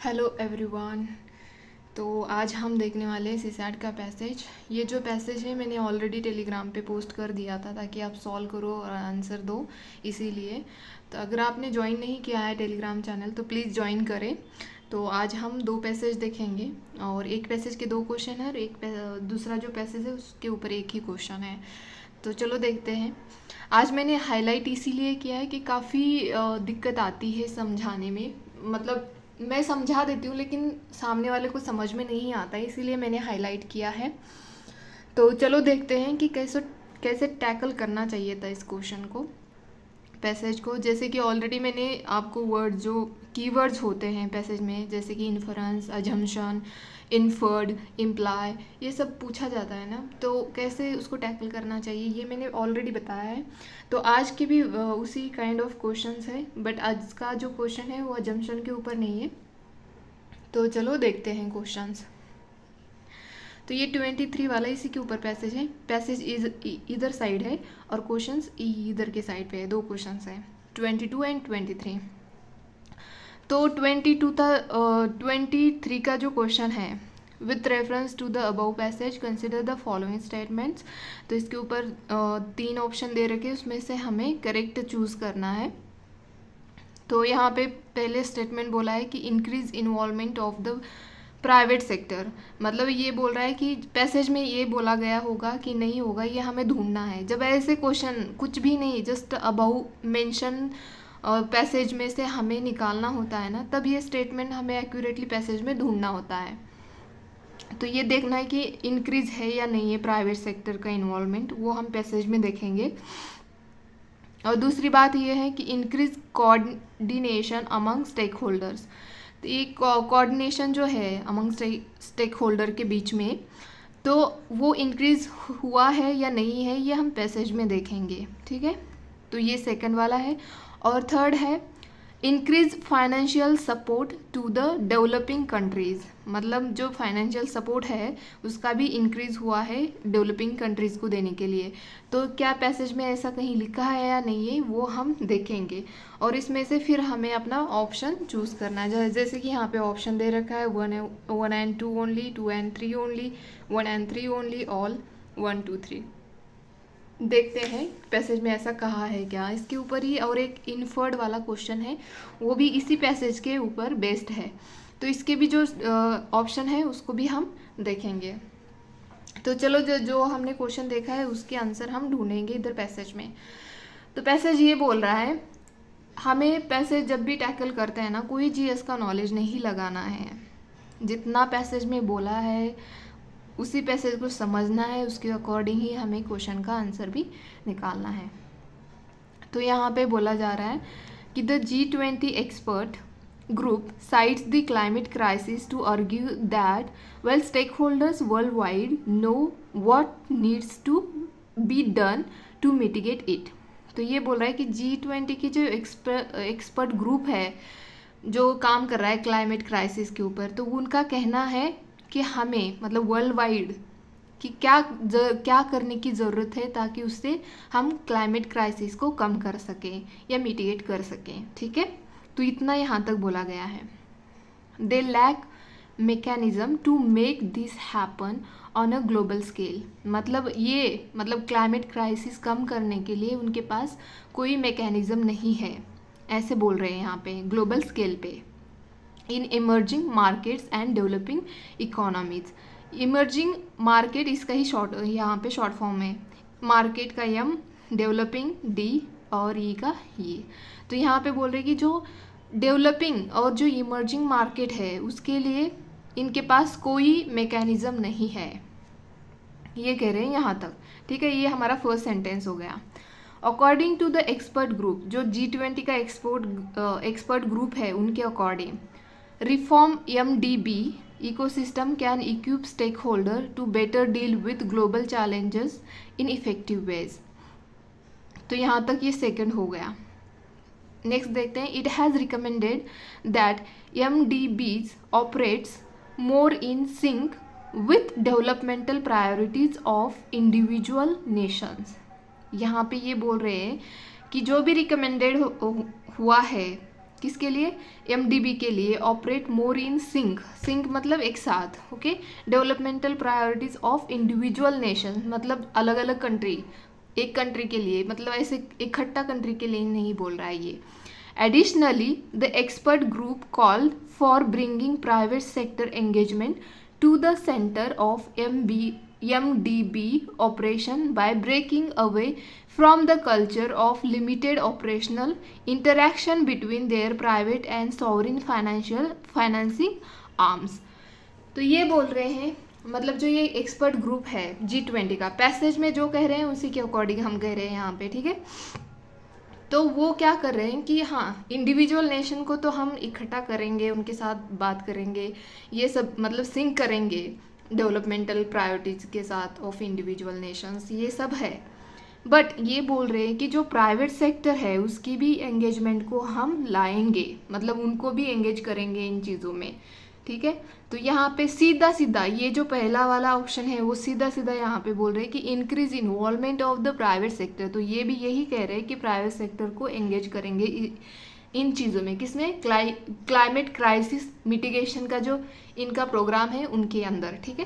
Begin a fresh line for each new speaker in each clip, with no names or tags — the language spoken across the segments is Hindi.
Hello everyone. तो आज हम देखने वाले हैं सीसैट का पैसेज। ये जो पैसेज है मैंने ऑलरेडी टेलीग्राम पे पोस्ट कर दिया था ताकि आप सॉल्व करो और आंसर दो, इसीलिए। तो अगर आपने ज्वाइन नहीं किया है टेलीग्राम चैनल तो प्लीज़ ज्वाइन करें। तो आज हम दो पैसेज देखेंगे और एक पैसेज के दो क्वेश्चन है और दूसरा जो पैसेज है उसके ऊपर एक ही क्वेश्चन है। तो चलो देखते हैं। आज मैंने हाईलाइट इसीलिए किया है कि काफ़ी दिक्कत आती है समझाने में। मतलब मैं समझा देती हूँ लेकिन सामने वाले को समझ में नहीं आता, इसीलिए मैंने हाईलाइट किया है। तो चलो देखते हैं कि कैसे कैसे टैकल करना चाहिए था इस क्वेश्चन को, पैसेज को। जैसे कि ऑलरेडी मैंने आपको वर्ड जो कीवर्ड्स होते हैं पैसेज में, जैसे कि इन्फरेंस, अजम्पशन, इन्फर्ड, इम्प्लाई, ये सब पूछा जाता है ना, तो कैसे उसको टैकल करना चाहिए ये मैंने ऑलरेडी बताया है। तो आज के भी उसी काइंड ऑफ क्वेश्चंस है, बट आज का जो क्वेश्चन है वो अजम्पशन के ऊपर नहीं है। तो चलो देखते हैं क्वेश्चंस। तो ये 23 वाला इसी के ऊपर पैसेज है। पैसेज इधर साइड है और क्वेश्चंस इधर के साइड पे है। दो क्वेश्चंस हैं 22 एंड 23। तो 23 का जो क्वेश्चन है, with reference to the above passage consider the following statements. तो इसके ऊपर तीन ऑप्शन दे रखे, उसमें से हमें करेक्ट चूज़ करना है। तो यहाँ पे पहले स्टेटमेंट बोला है कि increase involvement of the private sector. मतलब ये बोल रहा है कि पैसेज में ये बोला गया होगा कि नहीं होगा, ये हमें ढूंढना है। जब ऐसे क्वेश्चन कुछ भी नहीं, जस्ट अबाउ मेंशन पैसेज में से हमें निकालना होता है ना, तब ये स्टेटमेंट हमें एक्यूरेटली पैसेज में ढूंढना होता है। तो ये देखना है कि इंक्रीज है या नहीं है प्राइवेट सेक्टर का इन्वॉल्वमेंट, वो हम पैसेज में देखेंगे। और दूसरी बात यह है कि increase coordination among stakeholders. तो ये कोऑर्डिनेशन जो है अमंग स्टेक होल्डर के बीच में, तो वो इंक्रीज हुआ है या नहीं है, ये हम पैसेज में देखेंगे। ठीक है, तो ये सेकंड वाला है। और थर्ड है increase financial support to the developing countries. मतलब जो फाइनेंशियल सपोर्ट है उसका भी इंक्रीज हुआ है डेवलपिंग कंट्रीज़ को देने के लिए। तो क्या पैसेज में ऐसा कहीं लिखा है या नहीं है, वो हम देखेंगे। और इसमें से फिर हमें अपना ऑप्शन चूज़ करना है। जैसे कि यहाँ पे ऑप्शन दे रखा है 1 and 2 only, 2 and 3 only, 1 and 3 only, all 1 2 3। देखते हैं पैसेज में ऐसा कहा है क्या इसके ऊपर ही। और एक इनफर्ड वाला क्वेश्चन है, वो भी इसी पैसेज के ऊपर बेस्ड है। तो इसके भी जो ऑप्शन है उसको भी हम देखेंगे। तो चलो जो हमने क्वेश्चन देखा है उसके आंसर हम ढूंढेंगे इधर पैसेज में। तो पैसेज ये बोल रहा है, हमें पैसेज जब भी टैकल करते हैं ना, कोई जीएस का नॉलेज नहीं लगाना है। जितना पैसेज में बोला है उसी पैसेज को समझना है, उसके अकॉर्डिंग ही हमें क्वेश्चन का आंसर भी निकालना है। तो यहाँ पे बोला जा रहा है कि the G20 expert group cites the climate crisis to argue that while stakeholders worldwide know what needs to be done to mitigate it। तो ये बोल रहा है कि G20 की जो एक्सपर्ट ग्रुप है जो काम कर रहा है क्लाइमेट क्राइसिस के ऊपर, तो उनका कहना है कि हमें मतलब वर्ल्ड वाइड कि क्या करने की ज़रूरत है ताकि उससे हम क्लाइमेट क्राइसिस को कम कर सकें या मिटिगेट कर सकें। ठीक है, तो इतना यहाँ तक बोला गया है। They lack mechanism to make this happen on a global scale. मतलब क्लाइमेट क्राइसिस कम करने के लिए उनके पास कोई मेकेनिज़्म नहीं है, ऐसे बोल रहे हैं यहाँ पे ग्लोबल स्केल पे। In emerging markets and developing economies. Emerging market इसका ही शॉर्ट यहाँ पे शॉर्ट फॉर्म है, मार्केट का एम, डेवलपिंग डी और ई का ये। तो यहाँ पे बोल रहे कि जो डेवलपिंग और जो इमर्जिंग मार्केट है उसके लिए इनके पास कोई मैकेनिज़्म नहीं है, ये कह रहे हैं यहाँ तक। ठीक है, ये हमारा फर्स्ट सेंटेंस हो गया। According to the expert group, जो G20 का एक्सपर्ट ग्रुप है उनके according, reform MDB ecosystem can equip stakeholder to better deal with global challenges in effective ways। तो यहाँ तक ये सेकंड हो गया। नेक्स्ट देखते हैं, it has recommended that MDBs operates more in sync with developmental priorities of individual nations। यहाँ पे ये बोल रहे हैं कि जो भी रिकमेंडेड हुआ है किसके लिए? MDB के लिए ऑपरेट मोर इन सिंक मतलब एक साथ, okay. Developmental priorities of individual nation मतलब अलग अलग कंट्री, एक कंट्री के लिए, मतलब ऐसे इकट्ठा कंट्री के लिए नहीं बोल रहा है ये। Additionally the expert group called for bringing private sector engagement to the center of MDB operation by breaking away from the culture of limited operational interaction between their private and sovereign financing arms। तो ये बोल रहे हैं, मतलब जो ये एक्सपर्ट ग्रुप है G20 का, पैसेज में जो कह रहे हैं उसी के अकॉर्डिंग हम कह रहे हैं यहाँ पे, ठीक है। तो वो क्या कर रहे हैं कि हाँ, इंडिविजुअल नेशन को तो हम इकट्ठा करेंगे, उनके साथ बात करेंगे, ये सब मतलब सिंक करेंगे डेवलपमेंटल प्रायोरिटीज के साथ ऑफ इंडिविजुअल नेशंस, ये सब है। बट ये बोल रहे हैं कि जो प्राइवेट सेक्टर है उसकी भी एंगेजमेंट को हम लाएंगे, मतलब उनको भी एंगेज करेंगे इन चीज़ों में, ठीक है। तो यहाँ पे सीधा सीधा ये जो पहला वाला ऑप्शन है वो सीधा सीधा यहाँ पे बोल रहे हैं कि increase involvement of the private sector. तो ये भी यही कह रहे हैं कि प्राइवेट सेक्टर को एंगेज करेंगे इन चीज़ों में, किसमें? क्लाइमेट क्राइसिस मिटिगेशन का जो इनका प्रोग्राम है उनके अंदर, ठीक है।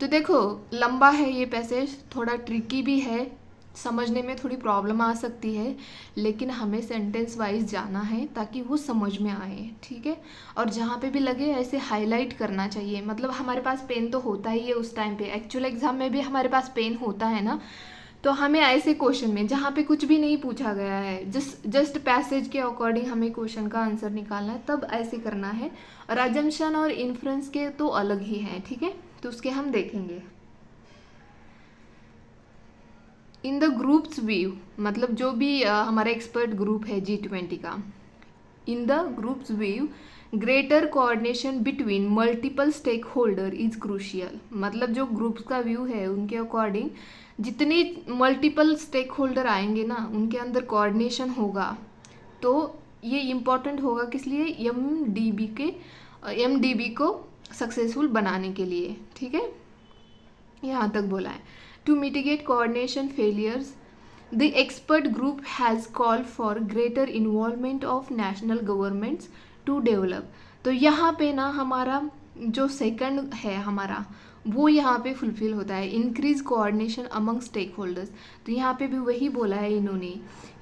तो देखो लंबा है ये पैसेज, थोड़ा ट्रिकी भी है, समझने में थोड़ी प्रॉब्लम आ सकती है, लेकिन हमें सेंटेंस वाइज जाना है ताकि वो समझ में आए, ठीक है। और जहाँ पे भी लगे ऐसे हाईलाइट करना चाहिए, मतलब हमारे पास पेन तो होता ही है उस टाइम पे, एक्चुअल एग्जाम में भी हमारे पास पेन होता है ना, तो हमें ऐसे क्वेश्चन में जहाँ पे कुछ भी नहीं पूछा गया है, जस्ट पैसेज के अकॉर्डिंग हमें क्वेश्चन का आंसर निकालना है, तब ऐसे करना है। और अजम्पशन और इन्फ्रेंस के तो अलग ही हैं, ठीक है, तो उसके हम देखेंगे। इन द ग्रुप्स व्यू, मतलब जो भी हमारा एक्सपर्ट ग्रुप है G20 का, in the group's view greater coordination between multiple stakeholders is crucial. मतलब जो ग्रुप्स का व्यू है उनके अकॉर्डिंग जितनी मल्टीपल स्टेक होल्डर आएंगे ना उनके अंदर कोऑर्डिनेशन होगा, तो ये इम्पॉर्टेंट होगा किस लिए? MDB को सक्सेसफुल बनाने के लिए, ठीक है। यहाँ तक बोला है। To mitigate coordination failures, the expert group has called for greater involvement of national governments to develop। तो यहाँ पे ना हमारा जो सेकंड है हमारा वो यहाँ पे फुलफिल होता है, increase coordination among stakeholders. तो यहाँ पे भी वही बोला है इन्होंने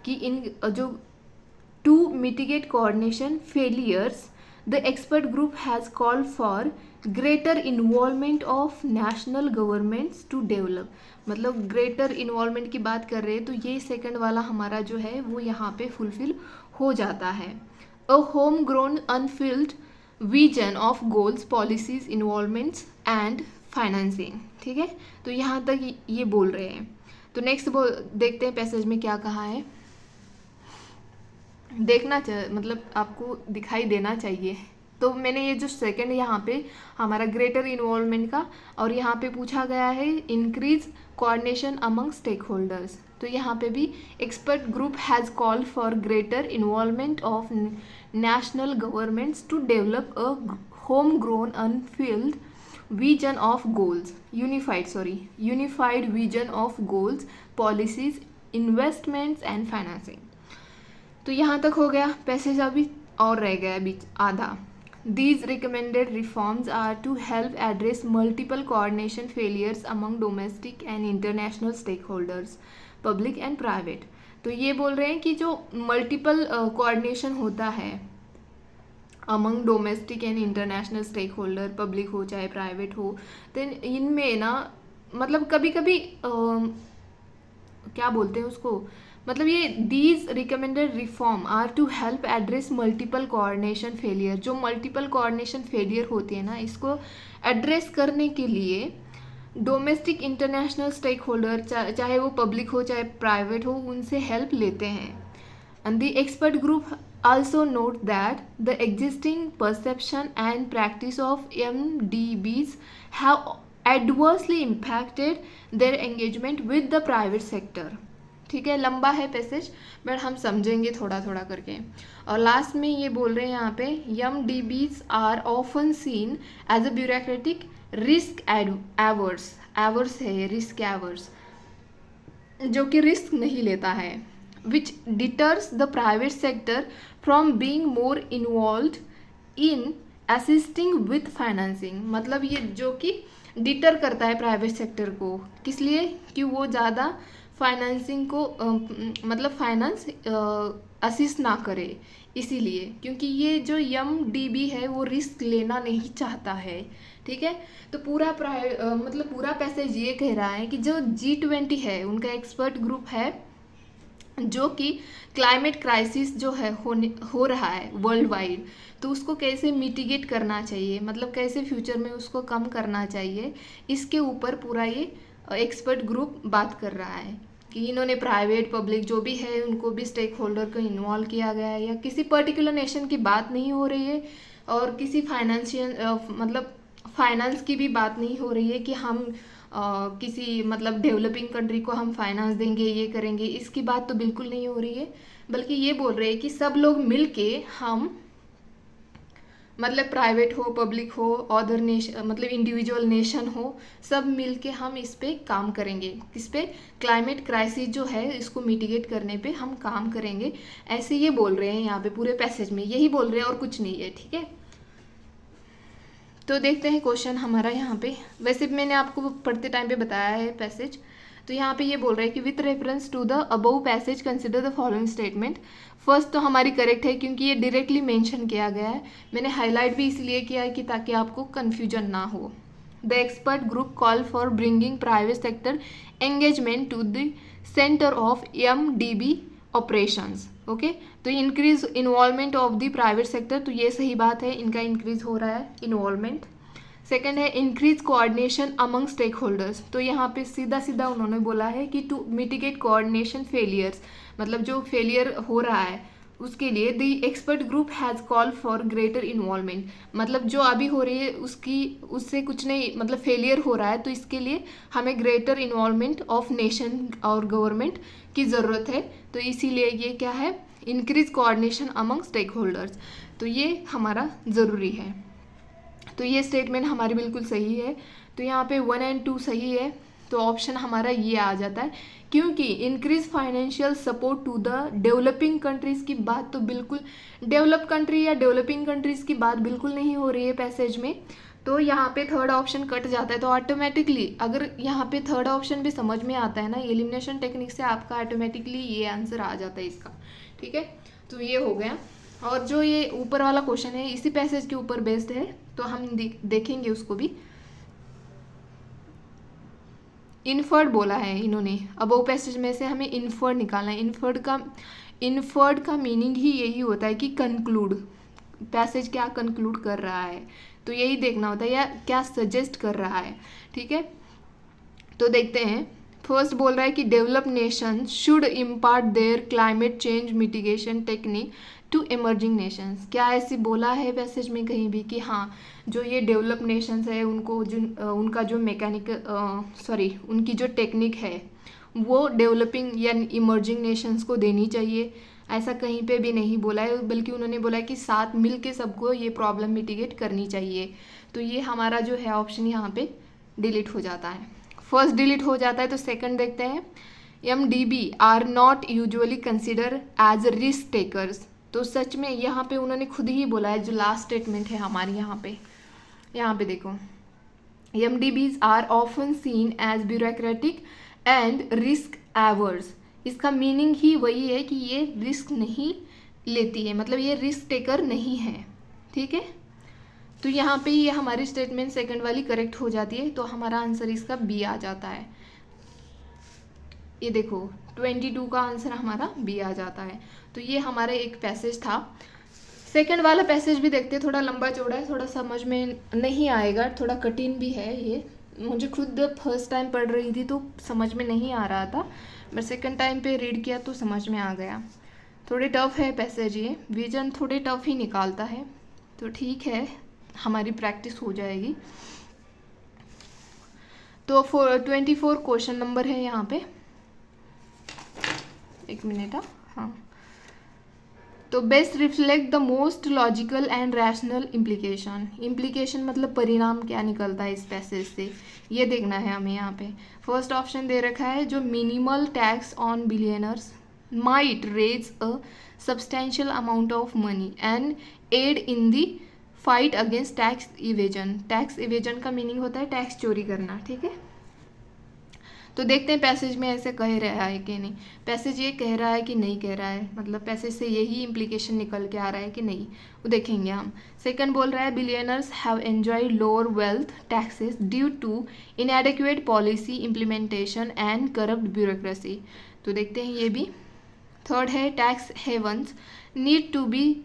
कि इन जो to mitigate coordination failures the expert group has called for greater involvement of national governments to develop. मतलब ग्रेटर इन्वॉल्वमेंट की बात कर रहे हैं, तो ये सेकंड वाला हमारा जो है वो यहाँ पे फुलफिल हो जाता है। अ home grown unified vision of goals policies involvements and financing, ठीक है। तो यहाँ तक ये बोल रहे हैं। तो नेक्स्ट देखते हैं पैसेज में क्या कहा है। देखना चाहिए, मतलब आपको दिखाई देना चाहिए। तो मैंने ये जो सेकंड यहाँ पे हमारा ग्रेटर इन्वॉल्वमेंट का, और यहाँ पे पूछा गया है increase coordination among stakeholders, तो यहाँ पे भी expert group has called for greater involvement of national governments to develop a home grown unified vision of goals unified vision of goals policies investments and financing. तो यहाँ तक हो गया पैसेज, अभी और रह गया बीच आधा। These recommended reforms are to help address multiple coordination failures among domestic and international stakeholders, public and private। तो ये बोल रहे हैं कि जो मल्टीपल कोऑर्डिनेशन होता है among domestic and international stakeholders, public हो चाहे प्राइवेट हो, तो इनमें ना मतलब कभी कभी क्या बोलते हैं उसको, मतलब ये these recommended reform are to help address multiple coordination failure. जो मल्टीपल कोऑर्डिनेशन फेलियर होती है ना, इसको एड्रेस करने के लिए डोमेस्टिक इंटरनेशनल स्टेक होल्डर चाहे वो पब्लिक हो चाहे प्राइवेट हो, उनसे हेल्प लेते हैं। And the expert group also note that the existing perception and practice of MDBs have adversely impacted their engagement with the private sector। ठीक है, लंबा है पैसेज बट हम समझेंगे थोड़ा थोड़ा करके। और लास्ट में ये बोल रहे हैं यहाँ पे MDBs are often seen as a bureaucratic risk averse है ये risk averse, जो कि रिस्क नहीं लेता है, which deters the private sector from being more involve in assisting with financing, मतलब ये जो कि डिटर करता है प्राइवेट सेक्टर को, किस लिए, कि वो ज़्यादा फाइनेंसिंग को मतलब फाइनेंस असिस्ट ना करे, इसीलिए, क्योंकि ये जो MDB है वो रिस्क लेना नहीं चाहता है। ठीक है, तो पूरा मतलब पूरा पैसेज ये कह रहा है कि जो G20 है उनका एक्सपर्ट ग्रुप है जो कि क्लाइमेट क्राइसिस जो है हो रहा है वर्ल्ड वाइड, तो उसको कैसे मिटिगेट करना चाहिए, मतलब कैसे फ्यूचर में उसको कम करना चाहिए, इसके ऊपर पूरा ये एक्सपर्ट ग्रुप बात कर रहा है कि इन्होंने प्राइवेट पब्लिक जो भी है उनको भी स्टेक होल्डर को इन्वॉल्व किया गया है, या किसी पर्टिकुलर नेशन की बात नहीं हो रही है और किसी फाइनेंशियल मतलब फाइनेंस की भी बात नहीं हो रही है कि हम किसी मतलब डेवलपिंग कंट्री को हम फाइनेंस देंगे, ये करेंगे, इसकी बात तो बिल्कुल नहीं हो रही है, बल्कि ये बोल रहे हैं कि सब लोग मिलके हम मतलब प्राइवेट हो, पब्लिक हो, अदर नेशन मतलब इंडिविजुअल नेशन हो, सब मिलके हम इस पे काम करेंगे, किस पे, क्लाइमेट क्राइसिस जो है इसको मिटिगेट करने पे हम काम करेंगे, ऐसे ये बोल रहे हैं यहाँ पे पूरे पैसेज में, यही बोल रहे हैं और कुछ नहीं है। ठीक है, तो देखते हैं क्वेश्चन हमारा यहाँ पे, वैसे मैंने आपको पढ़ते टाइम पे बताया है पैसेज, तो यहाँ पे ये बोल रहा है कि with reference to the above passage consider the following statement. First तो हमारी करेक्ट है क्योंकि ये डायरेक्टली मेंशन किया गया है, मैंने हाईलाइट भी इसलिए किया है कि ताकि आपको कन्फ्यूजन ना हो। The expert group call for bringing private sector engagement to the centre of MDB operations. Okay, तो increase involvement of the private sector, तो ये सही बात है, इनका इंक्रीज हो रहा है इन्वॉल्वमेंट। सेकेंड है increase coordination among stakeholders, तो यहाँ पे सीधा सीधा उन्होंने बोला है कि टू मिटिगेट कोऑर्डिनेशन फेलियर्स, मतलब जो फेलियर हो रहा है उसके लिए the expert group has call for greater involvement, मतलब जो अभी हो रही है उससे कुछ नहीं, मतलब फेलियर हो रहा है, तो इसके लिए हमें ग्रेटर इन्वॉल्वमेंट ऑफ नेशन और गवर्नमेंट की ज़रूरत है, तो इसीलिए ये क्या है, increase coordination among stakeholders, तो ये हमारा ज़रूरी है। तो ये स्टेटमेंट हमारी बिल्कुल सही है, तो यहाँ पे 1 और 2 सही है, तो ऑप्शन हमारा ये आ जाता है, क्योंकि increase financial support to the developing countries की बात तो बिल्कुल, डेवलप कंट्री या डेवलपिंग कंट्रीज़ की बात बिल्कुल नहीं हो रही है पैसेज में, तो यहाँ पे थर्ड ऑप्शन कट जाता है। तो ऑटोमेटिकली अगर यहाँ पे थर्ड ऑप्शन भी समझ में आता है ना, एलिमिनेशन टेक्निक से आपका ऑटोमेटिकली ये आंसर आ जाता है इसका। ठीक है, तो ये हो गया, और जो ये ऊपर वाला क्वेश्चन है इसी पैसेज के ऊपर बेस्ड है, तो हम देखेंगे उसको भी। इन्फर्ड बोला है इन्होंने, अब वो पैसेज में से हमें इन्फर्ड निकालना है। इन्फर्ड का मीनिंग ही यही होता है कि कंक्लूड, पैसेज क्या कंक्लूड कर रहा है, तो यही देखना होता है, या क्या सजेस्ट कर रहा है। ठीक है, तो देखते हैं। फर्स्ट बोल रहा है कि develop nation should impart their climate change mitigation technique to emerging nations, क्या ऐसे बोला है पैसेज में कहीं भी कि हाँ जो ये डेवलप नेशंस है उनको उनका जो उनकी जो टेक्निक है वो डेवलपिंग या इमर्जिंग नेशंस को देनी चाहिए, ऐसा कहीं पे भी नहीं बोला है, बल्कि उन्होंने बोला है कि साथ मिल के सबको ये प्रॉब्लम मिटिगेट करनी चाहिए। तो ये हमारा जो है ऑप्शन यहाँ पे डिलीट हो जाता है, फर्स्ट डिलीट हो जाता है। तो सेकंड देखते हैं, MDB are not usually consider as risk takers, तो सच में यहाँ पे उन्होंने खुद ही बोला है, जो लास्ट स्टेटमेंट है हमारी यहाँ पे देखो, MDBs are often seen as bureaucratic and risk averse, इसका मीनिंग ही वही है कि ये रिस्क नहीं लेती है, मतलब ये रिस्क टेकर नहीं है। ठीक है, तो यहाँ पे ये हमारी स्टेटमेंट सेकंड वाली करेक्ट हो जाती है, तो हमारा आंसर इसका बी आ जाता है। ये देखो 22 का आंसर हमारा बी आ जाता है। तो ये हमारा एक पैसेज था। सेकंड वाला पैसेज भी देखते हैं, थोड़ा लंबा चौड़ा है, थोड़ा समझ में नहीं आएगा, थोड़ा कठिन भी है ये, मुझे खुद फर्स्ट टाइम पढ़ रही थी तो समझ में नहीं आ रहा था, बट सेकंड टाइम पे रीड किया तो समझ में आ गया। थोड़े टफ है पैसेज, ये विजन थोड़े टफ ही निकालता है, तो ठीक है हमारी प्रैक्टिस हो जाएगी। तो 24 क्वेश्चन नंबर है यहाँ पे, एक मिनट। हाँ, तो best reflect the most logical and rational implication मतलब परिणाम क्या निकलता है इस पैसेज से, ये देखना है हमें यहाँ पे। फर्स्ट ऑप्शन दे रखा है, जो minimal tax on billionaires might raise a substantial amount of money and aid in the fight against tax evasion. Tax evasion का मीनिंग होता है टैक्स चोरी करना, ठीक है। तो देखते हैं पैसेज में ऐसे कह रहा है कि नहीं, पैसेज ये कह रहा है कि नहीं कह रहा है, मतलब पैसेज से यही इम्प्लीकेशन निकल के आ रहा है कि नहीं, वो देखेंगे हम। सेकंड बोल रहा है billionaires have enjoyed lower wealth taxes due to inadequate policy implementation and corrupt bureaucracy. तो देखते हैं ये भी। थर्ड है tax havens need to be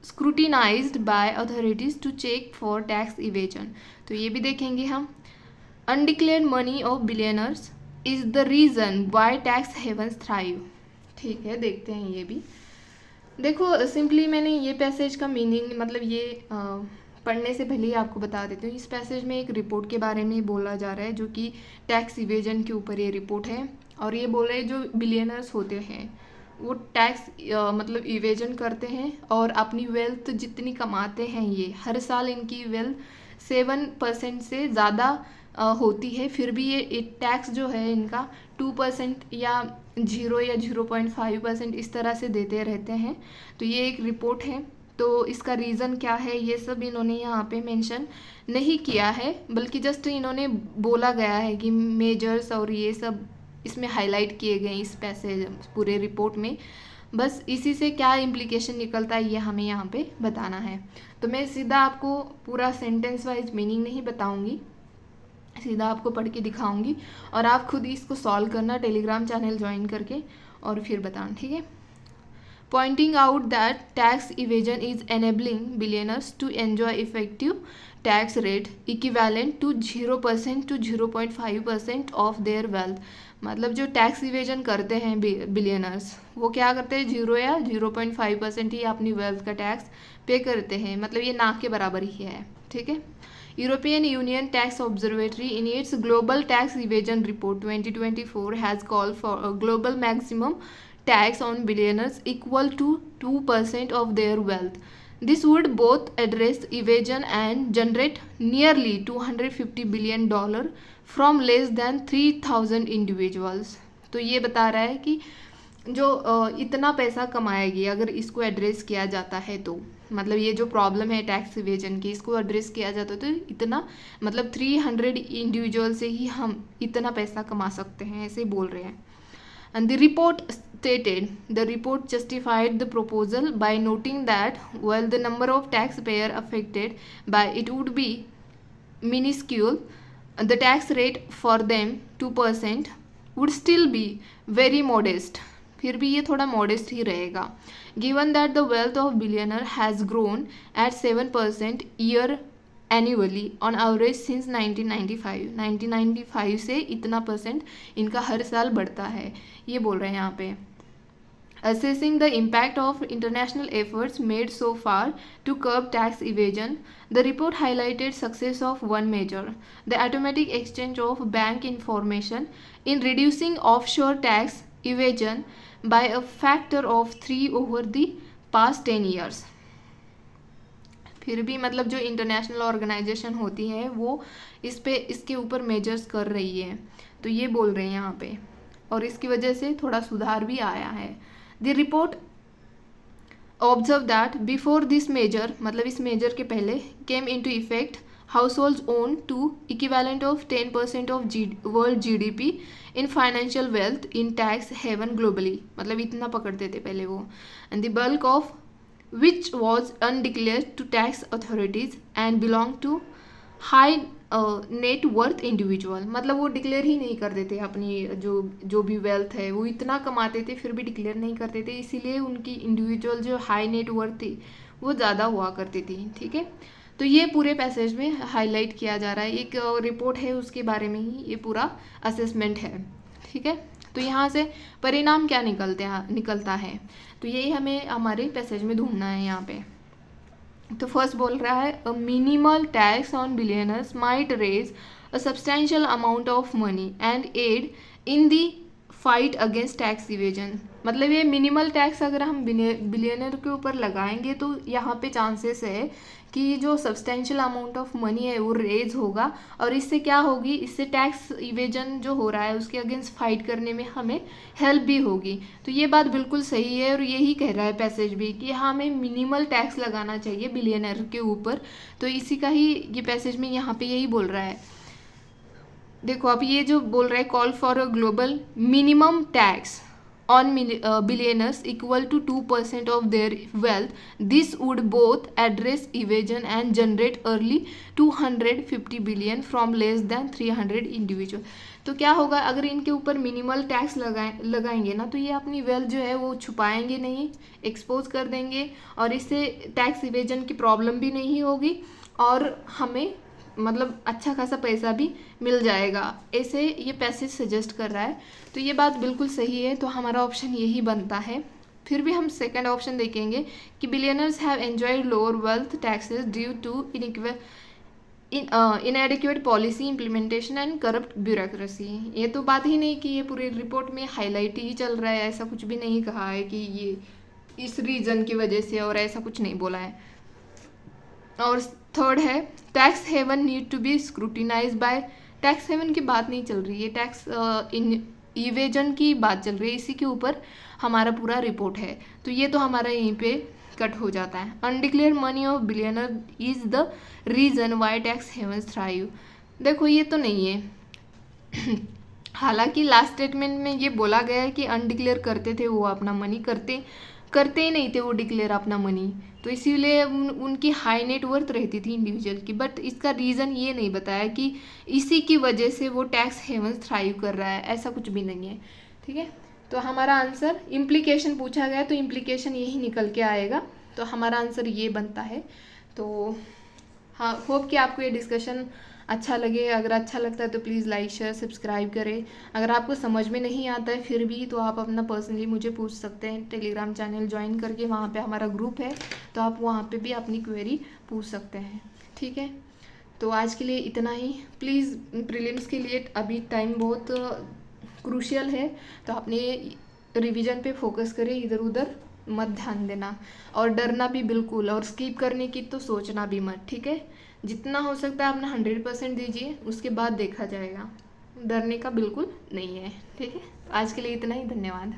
scrutinised by authorities to check for tax evasion. तो ये भी देखेंगे हम। Undeclared money of billionaires is the reason why tax havens thrive. ठीक है, देखते हैं ये भी। देखो सिंपली मैंने ये पैसेज का मीनिंग मतलब ये पढ़ने से पहले ही आपको बता देती हूँ। इस पैसेज में एक रिपोर्ट के बारे में बोला जा रहा है जो कि टैक्स इवेजन के ऊपर ये रिपोर्ट है। और ये बोल रहे हैं जो बिलियनर्स होते हैं वो टैक्स मतलब इवेजन करते हैं और अपनी वेल्थ जितनी कमाते हैं ये हर साल इनकी वेल्थ 7% से ज़्यादा होती है, फिर भी ये टैक्स जो है इनका 2% या 0 या 0.5% इस तरह से देते रहते हैं। तो ये एक रिपोर्ट है। तो इसका रीज़न क्या है ये सब इन्होंने यहाँ पे मेंशन नहीं किया है, बल्कि जस्ट इन्होंने बोला गया है कि मेजर्स और ये सब इसमें हाईलाइट किए गए इस पैसेज पूरे रिपोर्ट में। बस इसी से क्या इम्प्लीकेशन निकलता है ये हमें यहाँ पे बताना है। तो मैं सीधा आपको पूरा सेंटेंस वाइज मीनिंग नहीं बताऊँगी, सीधा आपको पढ़ के दिखाऊंगी और आप खुद ही इसको सॉल्व करना टेलीग्राम चैनल ज्वाइन करके और फिर बताना, ठीक है। Pointing out that tax evasion is enabling billionaires to enjoy effective tax rate equivalent to 0% to 0.5% of their wealth. मतलब जो टैक्स इवेजन करते हैं बिलियनर्स वो क्या करते हैं 0 या 0.5% ही अपनी वेल्थ का टैक्स पे करते हैं, मतलब ये ना के बराबर ही है, ठीक है। European Union Tax Observatory in its Global Tax Evasion Report 2024 has called for a global maximum tax on billionaires equal to 2% of their wealth. This would both address evasion and generate nearly $250 billion from less than 3,000 individuals. तो ये बता रहा है कि जो इतना पैसा कमाएगी अगर इसको एड्रेस किया जाता है तो मतलब ये जो प्रॉब्लम है टैक्स इवेजन की इसको एड्रेस किया जाता है तो इतना मतलब 300 इंडिविजुअल से ही हम इतना पैसा कमा सकते हैं, ऐसे बोल रहे हैं। And the report stated the report justified the proposal by noting that while the number of taxpayers affected by it would be minuscule, the tax rate for them 2% would still be very modest. फिर भी ये थोड़ा मॉडेस्ट ही रहेगा। Given that the wealth of billionaire has grown at 7% year annually on average since 1995। 1995 से इतना परसेंट इनका हर साल बढ़ता है, ये बोल रहे हैं यहाँ पे। Assessing the impact of international efforts made so far to curb tax evasion, the report highlighted success of one measure, the automatic exchange of bank information in reducing offshore tax evasion by a factor of 3 over the past 10 years. फिर भी मतलब जो इंटरनेशनल ऑर्गेनाइजेशन होती है वो इसके ऊपर मेजर्स कर रही है, तो ये बोल रहे हैं यहाँ पे, और इसकी वजह से थोड़ा सुधार भी आया है। The report observed that before this measure, मतलब इस मेजर के पहले came into effect, households own to equivalent of 10% of world GDP in financial wealth in tax haven globally, मतलब इतना पकड़ते थे पहले वो, and the bulk of which was undeclared to tax authorities and belonged to high net worth individual, मतलब वो डिक्लेयर ही नहीं करते थे अपनी जो भी वेल्थ है, वो इतना कमाते थे फिर भी डिक्लेयर नहीं करते थे, इसीलिए उनकी इंडिविजुअल जो हाई नेट वर्थ थी वो ज़्यादा हुआ करती थी, ठीक है। तो ये पूरे पैसेज में हाईलाइट किया जा रहा है, एक रिपोर्ट है उसके बारे में ही ये पूरा असेसमेंट है, ठीक है। तो यहाँ से परिणाम क्या निकलता है, तो यही हमें हमारे पैसेज में ढूंढना है यहाँ पे। तो फर्स्ट बोल रहा है a minimal tax on billionaires might raise a substantial amount of money and aid in the fight against tax evasion. मतलब ये मिनिमल टैक्स अगर हम बिलियनर के ऊपर लगाएंगे तो यहाँ पे चांसेस है कि जो सब्सटेंशियल अमाउंट ऑफ मनी है वो रेज होगा, और इससे क्या होगी, इससे टैक्स इवेजन जो हो रहा है उसके अगेंस्ट फाइट करने में हमें हेल्प भी होगी। तो ये बात बिल्कुल सही है, और यही कह रहा है पैसेज भी कि हमें मिनिमल टैक्स लगाना चाहिए बिलियनर के ऊपर। तो इसी का ही ये पैसेज में यहाँ पे यही बोल रहा है। देखो अब ये जो बोल रहा है, call for a global minimum tax on billionaires equal to 2% of their wealth. This would both address evasion and generate early 250 billion from less than 300 individual. तो क्या होगा अगर इनके ऊपर मिनिमल टैक्स लगाएंगे ना, तो ये अपनी वेल्थ जो है वो छुपाएंगे नहीं, एक्सपोज कर देंगे, और इससे टैक्स इवेजन की प्रॉब्लम भी नहीं होगी, और हमें मतलब अच्छा खासा पैसा भी मिल जाएगा, ऐसे ये पैसेज सजेस्ट कर रहा है। तो ये बात बिल्कुल सही है, तो हमारा ऑप्शन यही बनता है। फिर भी हम सेकंड ऑप्शन देखेंगे कि billionaires have enjoyed lower wealth taxes due to inadequate policy implementation and corrupt bureaucracy. ये तो बात ही नहीं कि ये पूरी रिपोर्ट में हाईलाइट ही चल रहा है, ऐसा कुछ भी नहीं कहा है कि ये इस रीजन की वजह से, और ऐसा कुछ नहीं बोला है। और थर्ड है tax haven need to be scrutinise by, tax haven की बात नहीं चल रही है, टैक्स इवेजन की बात चल रही है, इसी के ऊपर हमारा पूरा रिपोर्ट है। तो ये तो हमारा यहीं पे कट हो जाता है। Undeclared money of billionaire is the reason why tax haven thrive. देखो ये तो नहीं है हालांकि लास्ट स्टेटमेंट में ये बोला गया है कि अनडिक्लेयर करते थे वो अपना मनी, करते ही नहीं थे वो डिक्लेयर अपना मनी, तो इसीलिए उनकी हाई नेटवर्थ रहती थी इंडिविजुअल की। बट इसका रीज़न ये नहीं बताया कि इसी की वजह से वो टैक्स हेवन थ्राइव कर रहा है, ऐसा कुछ भी नहीं है। ठीक है, तो हमारा आंसर, इम्प्लीकेशन पूछा गया तो इम्प्लीकेशन यही निकल के आएगा, तो हमारा आंसर ये बनता है। तो हाँ, होप कि आपको ये डिस्कशन अच्छा लगे। अगर अच्छा लगता है तो प्लीज़ लाइक शेयर सब्सक्राइब करें। अगर आपको समझ में नहीं आता है फिर भी तो आप अपना पर्सनली मुझे पूछ सकते हैं, टेलीग्राम चैनल ज्वाइन करके, वहाँ पे हमारा ग्रुप है, तो आप वहाँ पे भी अपनी क्वेरी पूछ सकते हैं। ठीक है, तो आज के लिए इतना ही। प्लीज़ प्रीलिम्स के लिए अभी टाइम बहुत क्रूशियल है, तो अपने रिवीजन पे फोकस करें, इधर उधर मत ध्यान देना, और डरना भी बिल्कुल, और स्किप करने की तो सोचना भी मत। ठीक है, जितना हो सकता है अपना 100% दीजिए, उसके बाद देखा जाएगा, डरने का बिल्कुल नहीं है। ठीक है, आज के लिए इतना ही, धन्यवाद।